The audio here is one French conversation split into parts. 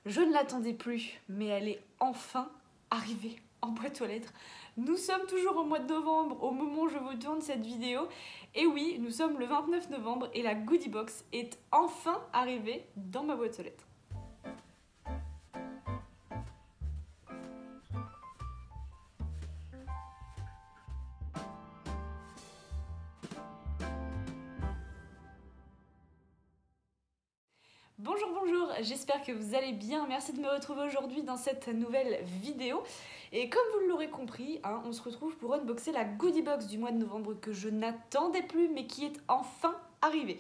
Je ne l'attendais plus, mais elle est enfin arrivée en boîte aux lettres. Nous sommes toujours au mois de novembre au moment où je vous tourne cette vidéo. Et oui, nous sommes le 29 novembre et la Goodie Box est enfin arrivée dans ma boîte aux lettres. Bonjour, bonjour, j'espère que vous allez bien. Merci de me retrouver aujourd'hui dans cette nouvelle vidéo. Et comme vous l'aurez compris, on se retrouve pour unboxer la Goodie Box du mois de novembre que je n'attendais plus mais qui est enfin arrivée.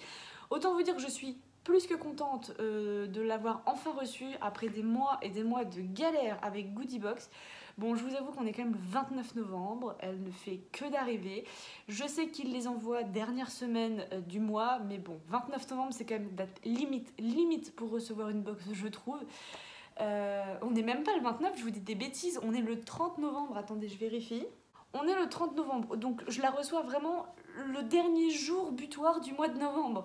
Autant vous dire que je suis plus que contente de l'avoir enfin reçue après des mois et des mois de galère avec Goodie Box. Bon, je vous avoue qu'on est quand même le 29 novembre, elle ne fait que d'arriver. Je sais qu'ils les envoient dernière semaine du mois, mais bon, 29 novembre, c'est quand même date limite pour recevoir une box, je trouve. On n'est même pas le 29, je vous dis des bêtises, on est le 30 novembre, attendez, je vérifie. On est le 30 novembre, donc je la reçois vraiment le dernier jour butoir du mois de novembre.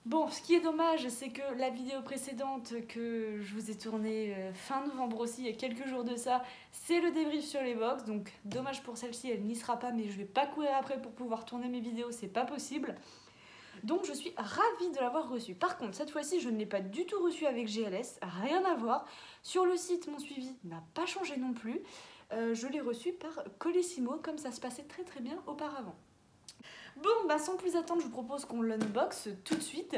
Bon, ce qui est dommage, c'est que la vidéo précédente que je vous ai tournée fin novembre aussi, il y a quelques jours de ça, c'est le débrief sur les box. Donc dommage pour celle-ci, elle n'y sera pas, mais je vais pas courir après pour pouvoir tourner mes vidéos, c'est pas possible. Donc je suis ravie de l'avoir reçue. Par contre, cette fois-ci, je ne l'ai pas du tout reçue avec GLS, rien à voir. Sur le site, mon suivi n'a pas changé non plus. Je l'ai reçue par Colissimo, comme ça se passait très très bien auparavant. Bon, sans plus attendre, je vous propose qu'on l'unbox tout de suite.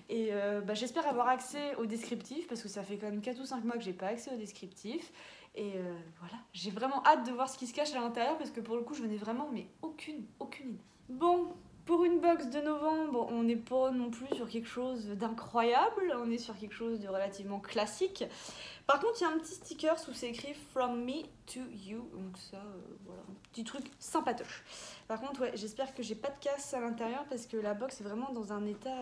Et j'espère avoir accès au descriptif, parce que ça fait quand même 4 ou 5 mois que j'ai pas accès au descriptif. Et voilà, j'ai vraiment hâte de voir ce qui se cache à l'intérieur, parce que pour le coup, je n'ai vraiment mais aucune idée. Bon, pour une box de novembre, on n'est pas non plus sur quelque chose d'incroyable, on est sur quelque chose de relativement classique. Par contre, il y a un petit sticker où c'est écrit « From me to you », donc ça, voilà, un petit truc sympatoche. Par contre, ouais, j'espère que j'ai pas de casse à l'intérieur parce que la box est vraiment dans un état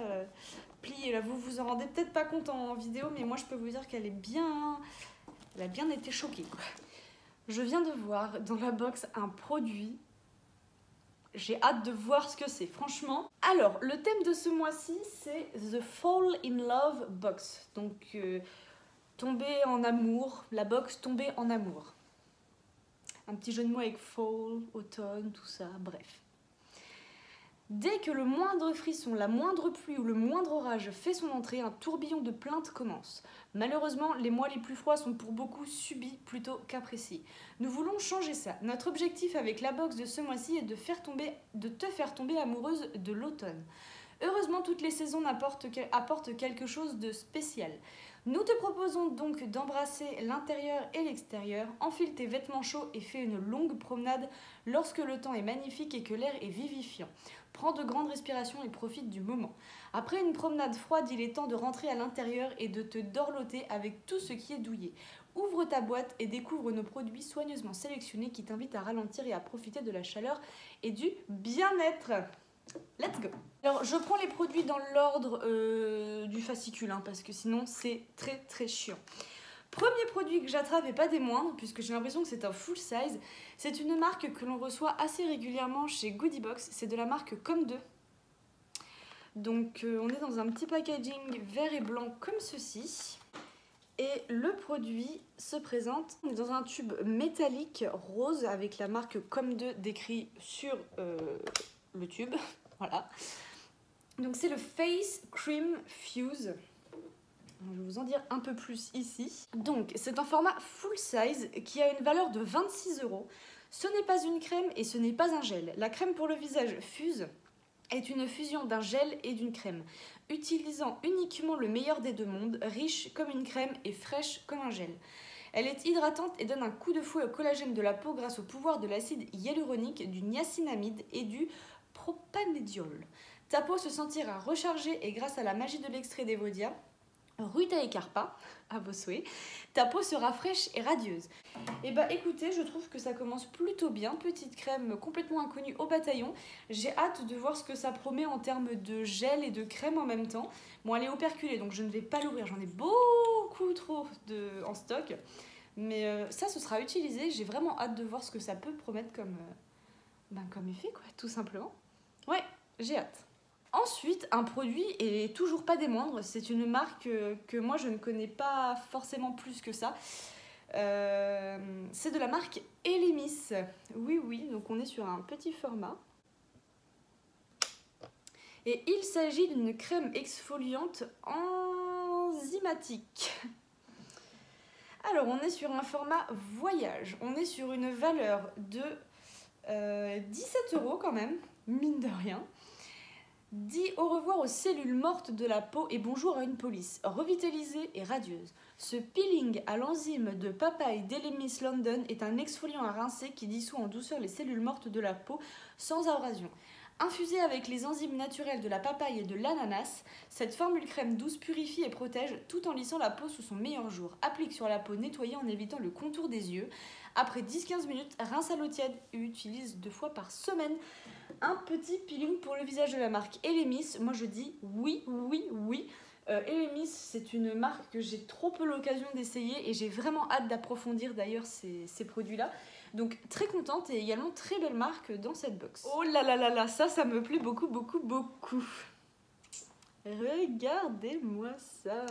plié. Là, vous vous en rendez peut-être pas compte en vidéo, mais moi, je peux vous dire qu'elle est bien... Elle a bien été choquée, quoi. Je viens de voir dans la box un produit. J'ai hâte de voir ce que c'est, franchement. Alors, le thème de ce mois-ci, c'est The Fall in Love Box. Donc, tomber en amour, la box tomber en amour. Un petit jeu de mots avec fall, automne, tout ça, bref. Dès que le moindre frisson, la moindre pluie ou le moindre orage fait son entrée, un tourbillon de plaintes commence. Malheureusement, les mois les plus froids sont pour beaucoup subis plutôt qu'appréciés. Nous voulons changer ça. Notre objectif avec la box de ce mois-ci est de te faire tomber amoureuse de l'automne. Heureusement, toutes les saisons apportent quelque chose de spécial. Nous te proposons donc d'embrasser l'intérieur et l'extérieur, enfile tes vêtements chauds et fais une longue promenade lorsque le temps est magnifique et que l'air est vivifiant. Prends de grandes respirations et profite du moment. Après une promenade froide, il est temps de rentrer à l'intérieur et de te dorloter avec tout ce qui est douillet. Ouvre ta boîte et découvre nos produits soigneusement sélectionnés qui t'invitent à ralentir et à profiter de la chaleur et du bien-être. Let's go! Alors, je prends les produits dans l'ordre du fascicule, parce que sinon, c'est très chiant. Premier produit que j'attrape, et pas des moindres, puisque j'ai l'impression que c'est un full size, c'est une marque que l'on reçoit assez régulièrement chez Goodie Box. C'est de la marque Comme2. Donc, on est dans un petit packaging vert et blanc comme ceci. Et le produit se présente dans un tube métallique rose avec la marque Comme2 décrit sur le tube. Voilà. Donc c'est le Face Cream Fuse. Je vais vous en dire un peu plus ici. Donc c'est un format full size qui a une valeur de 26 €. Ce n'est pas une crème et ce n'est pas un gel. La crème pour le visage Fuse est une fusion d'un gel et d'une crème, utilisant uniquement le meilleur des deux mondes, riche comme une crème et fraîche comme un gel. Elle est hydratante et donne un coup de fouet au collagène de la peau grâce au pouvoir de l'acide hyaluronique, du niacinamide et du propanédiol. Ta peau se sentira rechargée et grâce à la magie de l'extrait d'Evodia, Ruta et Carpa, à vos souhaits, ta peau sera fraîche et radieuse. Et écoutez, je trouve que ça commence plutôt bien. Petite crème complètement inconnue au bataillon. J'ai hâte de voir ce que ça promet en termes de gel et de crème en même temps. Bon, elle est operculée, donc je ne vais pas l'ouvrir. J'en ai beaucoup trop en stock. Mais ça, ce sera utilisé. J'ai vraiment hâte de voir ce que ça peut promettre comme effet, quoi, tout simplement. Ouais, j'ai hâte. Ensuite, un produit, et toujours pas des moindres, c'est une marque que moi je ne connais pas forcément plus que ça. C'est de la marque Elemis. Oui, oui, donc on est sur un petit format. Et il s'agit d'une crème exfoliante enzymatique. Alors, on est sur un format voyage. On est sur une valeur de 17 € quand même, mine de rien. Dis au revoir aux cellules mortes de la peau et bonjour à une police revitalisée et radieuse. Ce peeling à l'enzyme de papaye d'Elemis London est un exfoliant à rincer qui dissout en douceur les cellules mortes de la peau sans abrasion. Infusée avec les enzymes naturelles de la papaye et de l'ananas, cette formule crème douce purifie et protège tout en lissant la peau sous son meilleur jour. Applique sur la peau nettoyée en évitant le contour des yeux. Après 10-15 minutes, rince à l'eau tiède et utilise 2 fois par semaine. Un petit peeling pour le visage de la marque Elemis. Moi je dis oui, oui, oui. Elemis, c'est une marque que j'ai trop peu l'occasion d'essayer et j'ai vraiment hâte d'approfondir d'ailleurs ces produits-là. Donc très contente et également très belle marque dans cette box. Oh là là là là, ça me plaît beaucoup, beaucoup, beaucoup. Regardez-moi ça.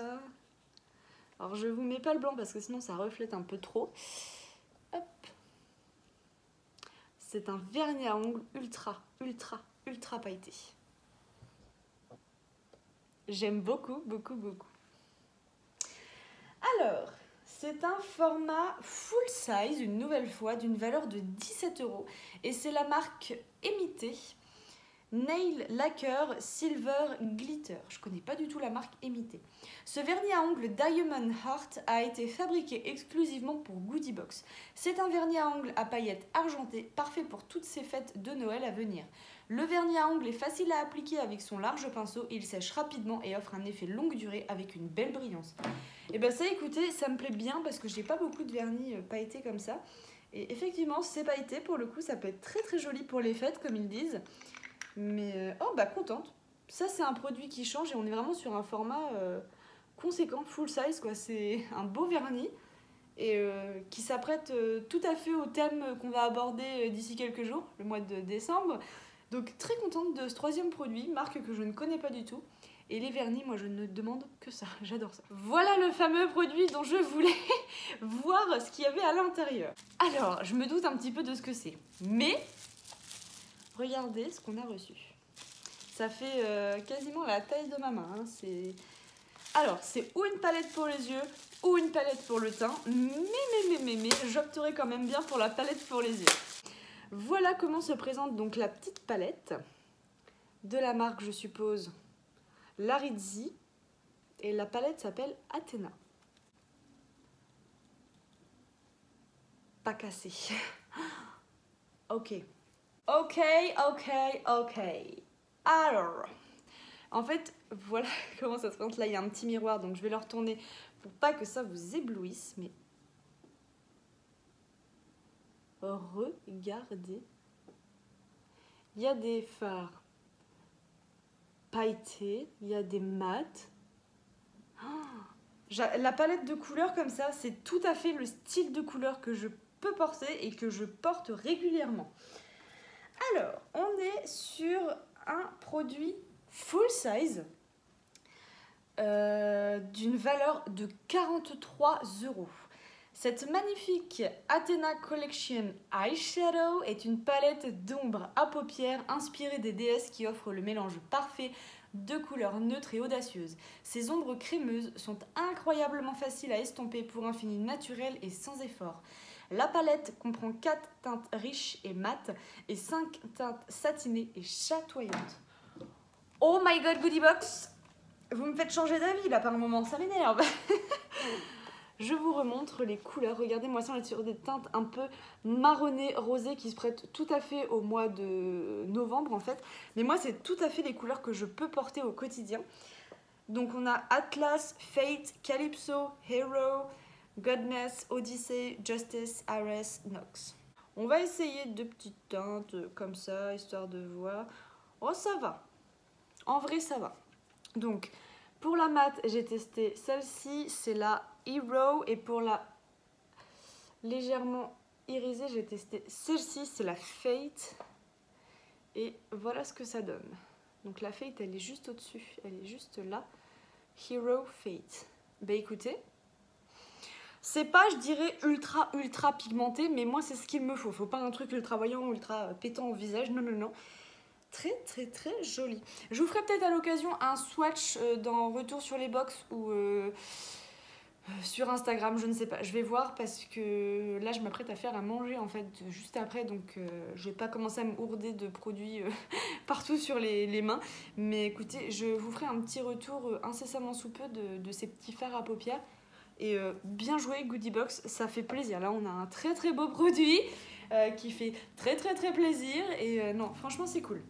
Alors je vous mets pas le blanc parce que sinon ça reflète un peu trop. Hop. C'est un vernis à ongles ultra, ultra, ultra pailleté. J'aime beaucoup, beaucoup, beaucoup. Alors, c'est un format full size, une nouvelle fois, d'une valeur de 17 € et c'est la marque Emité Nail Lacquer Silver Glitter. Je connais pas du tout la marque Emité. Ce vernis à ongles Diamond Heart a été fabriqué exclusivement pour Goodie Box. C'est un vernis à ongles à paillettes argentées, parfait pour toutes ces fêtes de Noël à venir. Le vernis à ongles est facile à appliquer avec son large pinceau, il sèche rapidement et offre un effet longue durée avec une belle brillance. Et ben ça, écoutez, ça me plaît bien parce que j'ai pas beaucoup de vernis pailletés comme ça. Et effectivement, c'est pailleté pour le coup, ça peut être très très joli pour les fêtes comme ils disent. Mais oh bah contente. Ça c'est un produit qui change et on est vraiment sur un format conséquent, full size quoi. C'est un beau vernis et qui s'apprête tout à fait au thème qu'on va aborder d'ici quelques jours, le mois de décembre. Donc très contente de ce 3e produit, marque que je ne connais pas du tout. Et les vernis, moi je ne demande que ça, j'adore ça. Voilà le fameux produit dont je voulais voir ce qu'il y avait à l'intérieur. Alors, je me doute un petit peu de ce que c'est. Mais, regardez ce qu'on a reçu. Ça fait quasiment la taille de ma main. Hein. Alors, c'est ou une palette pour les yeux, ou une palette pour le teint. Mais, j'opterai quand même bien pour la palette pour les yeux. Voilà comment se présente donc la petite palette de la marque, je suppose, Larizzi. Et la palette s'appelle Athena. Pas cassé. Ok. Alors, en fait, voilà comment ça se présente. Là, il y a un petit miroir, donc je vais le retourner pour pas que ça vous éblouisse. Mais regardez. Il y a des fards pailletés, il y a des mats. La palette de couleurs comme ça, c'est tout à fait le style de couleur que je peux porter et que je porte régulièrement. Alors, on est sur un produit full size d'une valeur de 43 €. Cette magnifique Athena Collection Eyeshadow est une palette d'ombre à paupières inspirée des déesses qui offre le mélange parfait de couleurs neutres et audacieuses. Ces ombres crémeuses sont incroyablement faciles à estomper pour un fini naturel et sans effort. La palette comprend 4 teintes riches et mates et 5 teintes satinées et chatoyantes. Oh my god, Goodie Box! Vous me faites changer d'avis là par un moment, ça m'énerve. Je vous remontre les couleurs. Regardez-moi ça, on est sur des teintes un peu marronnées, rosées qui se prêtent tout à fait au mois de novembre en fait. Mais moi, c'est tout à fait les couleurs que je peux porter au quotidien. Donc on a Atlas, Fate, Calypso, Hero, Godness, Odyssey, Justice, Ares, Nox. On va essayer 2 petites teintes comme ça, histoire de voir. Oh, ça va. En vrai, ça va. Donc, pour la mat, j'ai testé celle-ci, c'est la Hero. Et pour la légèrement irisée, j'ai testé celle-ci, c'est la Fate. Et voilà ce que ça donne. Donc la Fate, elle est juste au-dessus. Elle est juste là. Hero Fate. Bah écoutez, c'est pas, je dirais, ultra pigmenté, mais moi, c'est ce qu'il me faut. Faut pas un truc ultra voyant, ultra pétant au visage. Non, non, non. Très joli. Je vous ferai peut-être à l'occasion un swatch dans Retour sur les box ou sur Instagram, je ne sais pas. Je vais voir parce que là, je m'apprête à faire à manger en fait juste après. Donc, je vais pas commencer à me ourder de produits partout sur les mains. Mais écoutez, je vous ferai un petit retour incessamment sous peu de ces petits fards à paupières. Et bien joué, Goodie Box, ça fait plaisir. Là, on a un très beau produit qui fait très plaisir. Et non, franchement, c'est cool.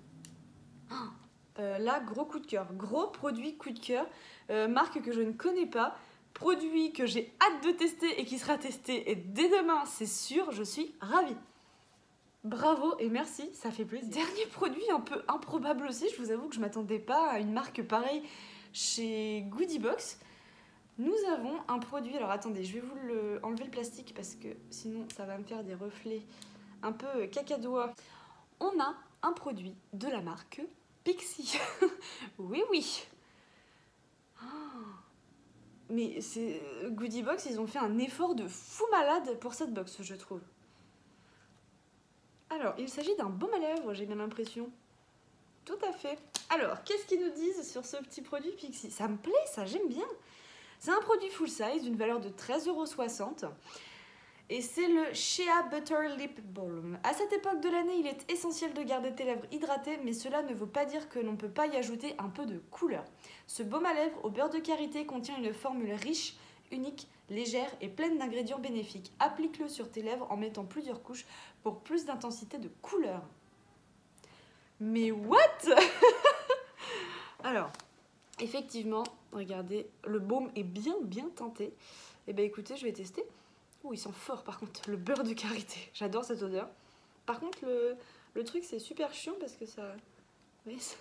Là, gros coup de cœur. Gros produit coup de cœur. Marque que je ne connais pas. Produit que j'ai hâte de tester et qui sera testé et dès demain, c'est sûr, je suis ravie. Bravo et merci, ça fait plaisir. Dernier produit un peu improbable aussi, je vous avoue que je m'attendais pas à une marque pareille chez Goodie Box. Nous avons un produit, alors attendez, je vais vous enlever le plastique parce que sinon ça va me faire des reflets un peu cacadois. On a un produit de la marque Pixi. Oui. Mais c'est Goodie Box, ils ont fait un effort de fou malade pour cette box, je trouve. Alors, il s'agit d'un baume à lèvres, j'ai bien l'impression. Tout à fait. Alors, qu'est-ce qu'ils nous disent sur ce petit produit Pixi? Ça me plaît, ça, j'aime bien. C'est un produit full size d'une valeur de 13,60 €. Et c'est le Shea Butter Lip Balm. À cette époque de l'année, il est essentiel de garder tes lèvres hydratées, mais cela ne veut pas dire que l'on ne peut pas y ajouter un peu de couleur. Ce baume à lèvres au beurre de karité contient une formule riche, unique, légère et pleine d'ingrédients bénéfiques. Applique-le sur tes lèvres en mettant plusieurs couches pour plus d'intensité de couleur. Mais what? Alors, effectivement, regardez, le baume est bien teinté. Et bien écoutez, je vais tester. Oh, il sent fort par contre, le beurre de karité. J'adore cette odeur. Par contre, le truc, c'est super chiant parce que ça... Oui, ça...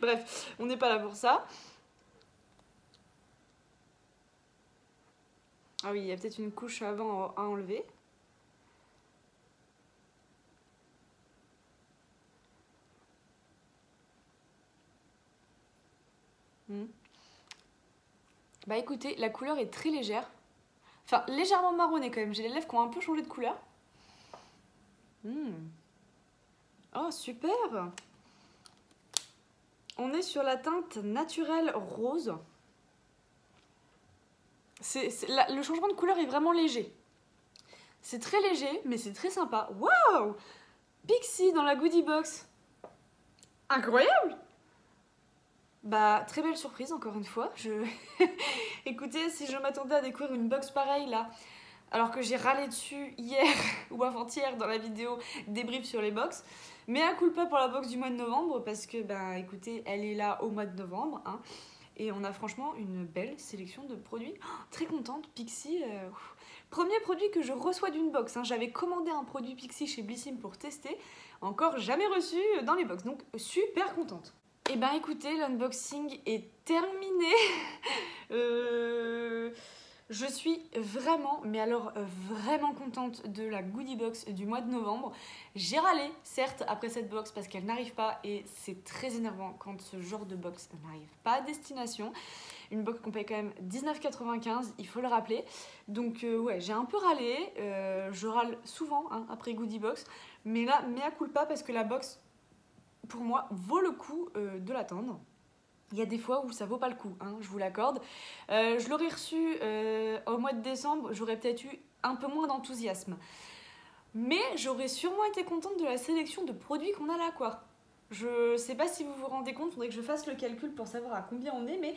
Bref, on n'est pas là pour ça. Ah oui, il y a peut-être une couche avant à enlever. Bah écoutez, la couleur est très légère. Enfin, légèrement marronnée quand même. J'ai les lèvres qui ont un peu changé de couleur. Oh, super! On est sur la teinte naturelle rose. Le changement de couleur est vraiment léger. C'est très léger, mais c'est très sympa. Waouh! Pixi dans la Goodie Box. Incroyable! Bah, très belle surprise, encore une fois. Écoutez, si je m'attendais à découvrir une box pareille, là, alors que j'ai râlé dessus hier ou avant-hier dans la vidéo débrief sur les box, mais à culpa pour la box du mois de novembre, parce que, bah, écoutez, elle est là au mois de novembre, hein, et on a franchement une belle sélection de produits. Oh, très contente, Pixi. Premier produit que je reçois d'une box, hein. J'avais commandé un produit Pixi chez Blissim pour tester, encore jamais reçu dans les box, donc super contente. Et ben écoutez, l'unboxing est terminé. Je suis vraiment, mais alors vraiment contente de la Goodie Box du mois de novembre. J'ai râlé, certes, après cette box parce qu'elle n'arrive pas et c'est très énervant quand ce genre de box n'arrive pas à destination. Une box qu'on paye quand même 19,95 €, il faut le rappeler. Donc ouais, j'ai un peu râlé. Je râle souvent hein, après Goodie Box. Mais là, mea culpa parce que la box... pour moi, vaut le coup de l'attendre. Il y a des fois où ça vaut pas le coup, hein, je vous l'accorde. Je l'aurais reçu au mois de décembre, j'aurais peut-être eu un peu moins d'enthousiasme. Mais j'aurais sûrement été contente de la sélection de produits qu'on a là, quoi. Je sais pas si vous vous rendez compte, faudrait que je fasse le calcul pour savoir à combien on est, mais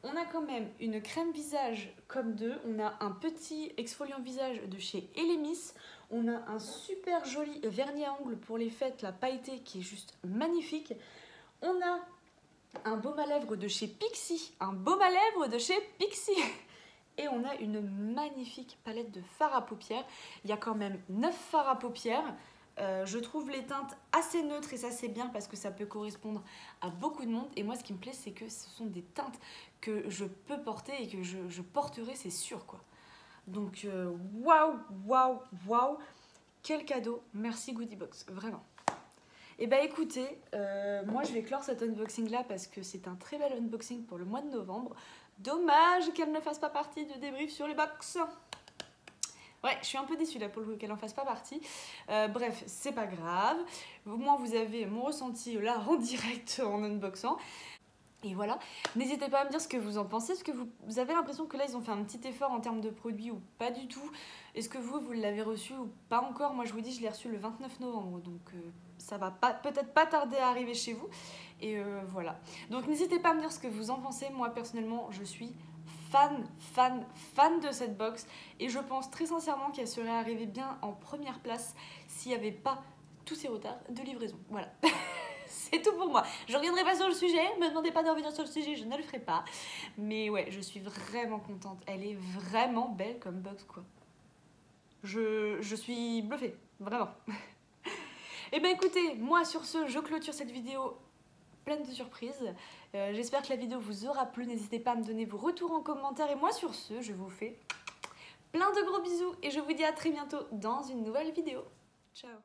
on a quand même une crème visage comme deux, on a un petit exfoliant visage de chez Elemis, on a un super joli vernis à ongles pour les fêtes, la pailleté qui est juste magnifique. On a un baume à lèvres de chez Pixi, Et on a une magnifique palette de fards à paupières. Il y a quand même 9 fards à paupières. Je trouve les teintes assez neutres et ça c'est bien parce que ça peut correspondre à beaucoup de monde. Et moi ce qui me plaît c'est que ce sont des teintes que je peux porter et que je porterai, c'est sûr quoi. Donc waouh, quel cadeau, merci Goodie Box, vraiment. Et bah écoutez, moi je vais clore cet unboxing là parce que c'est un très bel unboxing pour le mois de novembre. Dommage qu'elle ne fasse pas partie du débrief sur les box. Ouais, je suis un peu déçue là pour le coup qu'elle en fasse pas partie. Bref, c'est pas grave. Au moins vous avez mon ressenti là en direct en unboxant. Et voilà, n'hésitez pas à me dire ce que vous en pensez. Est-ce que vous avez l'impression que là ils ont fait un petit effort en termes de produits ou pas du tout? Est-ce que vous l'avez reçu ou pas encore? Moi je vous dis, je l'ai reçu le 29 novembre, donc ça va peut-être pas tarder à arriver chez vous. Et voilà. Donc n'hésitez pas à me dire ce que vous en pensez. Moi personnellement, je suis fan de cette box. Et je pense très sincèrement qu'elle serait arrivée bien en première place s'il n'y avait pas tous ces retards de livraison. Voilà. C'est tout pour moi. Je ne reviendrai pas sur le sujet. Ne me demandez pas de revenir sur le sujet, je ne le ferai pas. Mais ouais, je suis vraiment contente. Elle est vraiment belle comme box, quoi. Je suis bluffée, vraiment. Et ben écoutez, moi sur ce, je clôture cette vidéo pleine de surprises. J'espère que la vidéo vous aura plu. N'hésitez pas à me donner vos retours en commentaire. Et moi sur ce, je vous fais plein de gros bisous. Et je vous dis à très bientôt dans une nouvelle vidéo. Ciao.